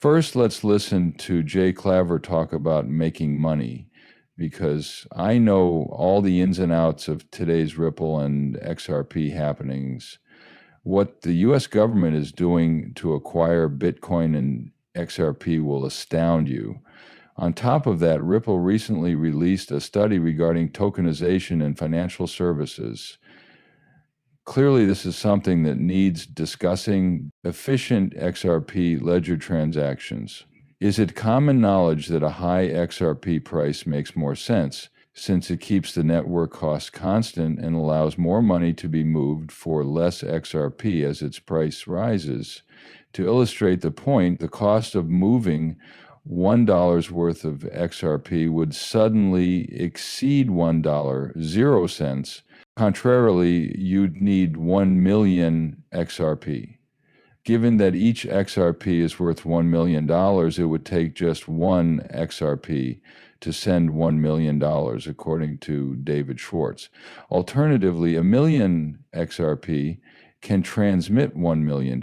First, let's listen to Jay Claver talk about making money, because I know all the ins and outs of today's Ripple and XRP happenings. What the US government is doing to acquire Bitcoin and XRP will astound you. On top of that, Ripple recently released a study regarding tokenization in financial services. Clearly, this is something that needs discussing. Efficient XRP ledger transactions. Is it common knowledge that a high XRP price makes more sense, since it keeps the network costs constant and allows more money to be moved for less XRP as its price rises? To illustrate the point, the cost of moving $1 worth of XRP would suddenly exceed $1, 0 cents. Contrarily, you'd need 1 million XRP. Given that each XRP is worth $1 million, it would take just one XRP to send $1 million, according to David Schwartz. Alternatively, a million XRP can transmit $1 million.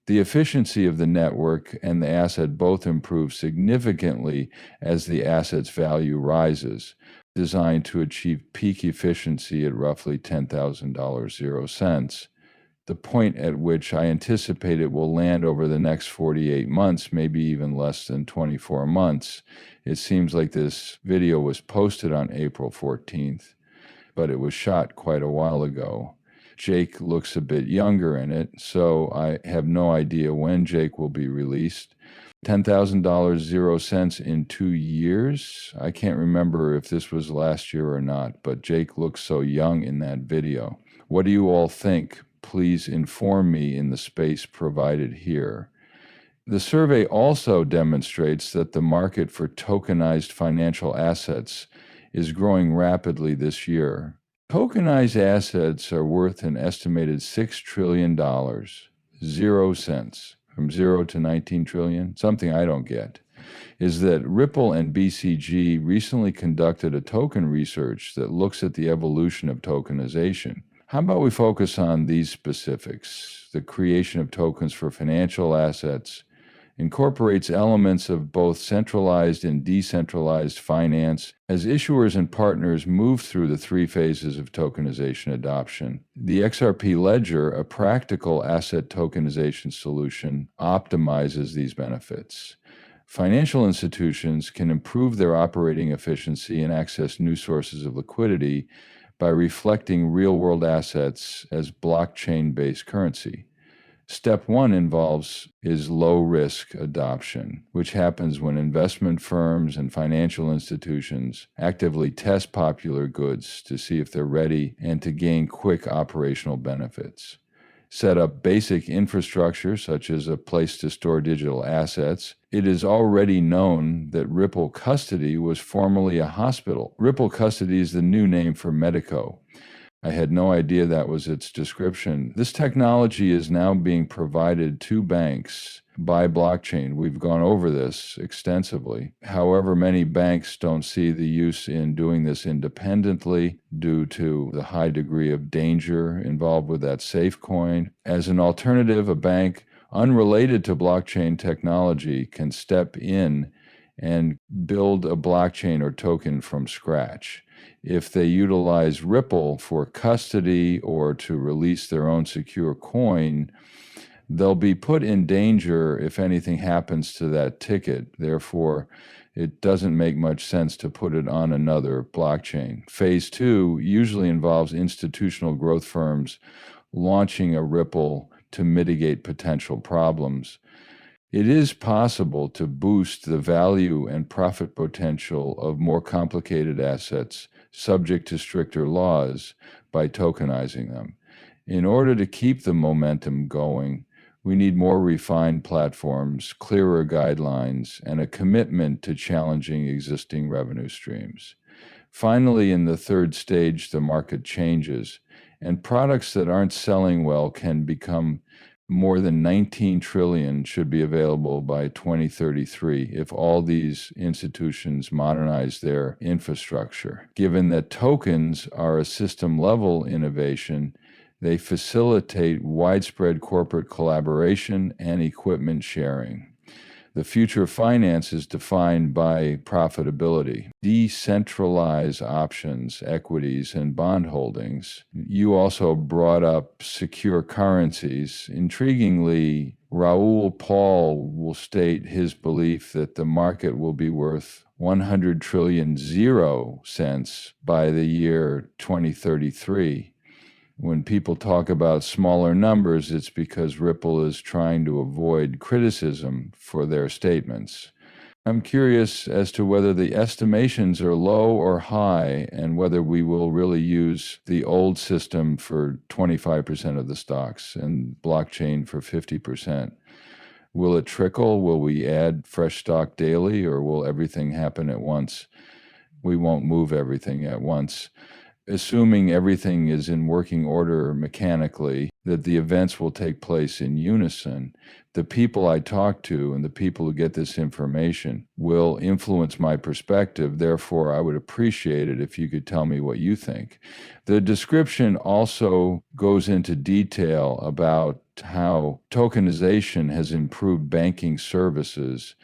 The efficiency of the network and the asset both improve significantly as the asset's value rises, designed to achieve peak efficiency at roughly $10,000, 0 cents. The point at which I anticipate it will land over the next 48 months, maybe even less than 24 months. It seems like this video was posted on April 14th, but it was shot quite a while ago. Jake looks a bit younger in it, so I have no idea when Jake will be released. $10,000, 0 cents in 2 years? I can't remember if this was last year or not, but Jake looks so young in that video. What do you all think? Please inform me in the space provided here. The survey also demonstrates that the market for tokenized financial assets is growing rapidly this year. Tokenized assets are worth an estimated $6 trillion, 0 cents. From 0 to 19 trillion, something I don't get, is that Ripple and BCG recently conducted a token research that looks at the evolution of tokenization. How about we focus on these specifics? The creation of tokens for financial assets incorporates elements of both centralized and decentralized finance as issuers and partners move through the 3 phases of tokenization adoption. The XRP ledger, a practical asset tokenization solution, optimizes these benefits. Financial institutions can improve their operating efficiency and access new sources of liquidity by reflecting real-world assets as blockchain-based currency. Step 1 is low-risk adoption, which happens when investment firms and financial institutions actively test popular goods to see if they're ready and to gain quick operational benefits. Set up basic infrastructure, such as a place to store digital assets. It is already known that Ripple Custody was formerly a hospital. Ripple Custody is the new name for Medico. I had no idea that was its description. This technology is now being provided to banks by blockchain. We've gone over this extensively. However, many banks don't see the use in doing this independently due to the high degree of danger involved with that safe coin. As an alternative, a bank unrelated to blockchain technology can step in and build a blockchain or token from scratch. If they utilize Ripple for custody or to release their own secure coin, they'll be put in danger if anything happens to that ticket. Therefore, it doesn't make much sense to put it on another blockchain. Phase 2 usually involves institutional growth firms launching a Ripple to mitigate potential problems. It is possible to boost the value and profit potential of more complicated assets subject to stricter laws by tokenizing them. In order to keep the momentum going, we need more refined platforms, clearer guidelines, and a commitment to challenging existing revenue streams. Finally, in the 3rd stage, the market changes, and products that aren't selling well can become more than 19 trillion should be available by 2033 if all these institutions modernize their infrastructure. Given that tokens are a system-level innovation, they facilitate widespread corporate collaboration and equipment sharing. The future of finance is defined by profitability. Decentralize options, equities, and bond holdings. You also brought up secure currencies. Intriguingly, Raoul Paul will state his belief that the market will be worth 100 trillion 0 cents by the year 2033. When people talk about smaller numbers, it's because Ripple is trying to avoid criticism for their statements. I'm curious as to whether the estimations are low or high and whether we will really use the old system for 25% of the stocks and blockchain for 50%. Will it trickle? Will we add fresh stock daily, or will everything happen at once? We won't move everything at once. Assuming everything is in working order mechanically, that the events will take place in unison, the people I talk to and the people who get this information will influence my perspective. Therefore, I would appreciate it if you could tell me what you think. The description also goes into detail about how tokenization has improved banking services,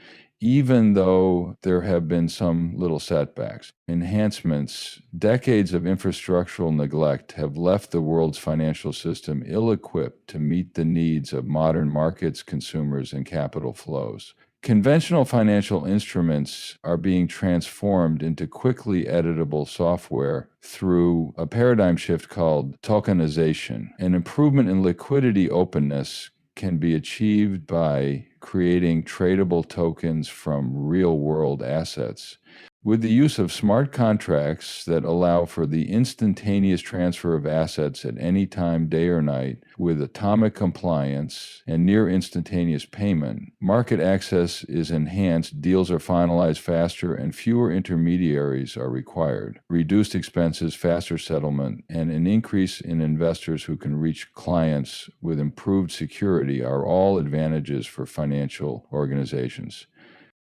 even though there have been some little setbacks. Enhancements, decades of infrastructural neglect have left the world's financial system ill-equipped to meet the needs of modern markets, consumers, and capital flows. Conventional financial instruments are being transformed into quickly editable software through a paradigm shift called tokenization. An improvement in liquidity openness can be achieved by creating tradable tokens from real-world assets. With the use of smart contracts that allow for the instantaneous transfer of assets at any time, day or night, with atomic compliance and near instantaneous payment, market access is enhanced, deals are finalized faster, and fewer intermediaries are required. Reduced expenses, faster settlement, and an increase in investors who can reach clients with improved security are all advantages for financial organizations.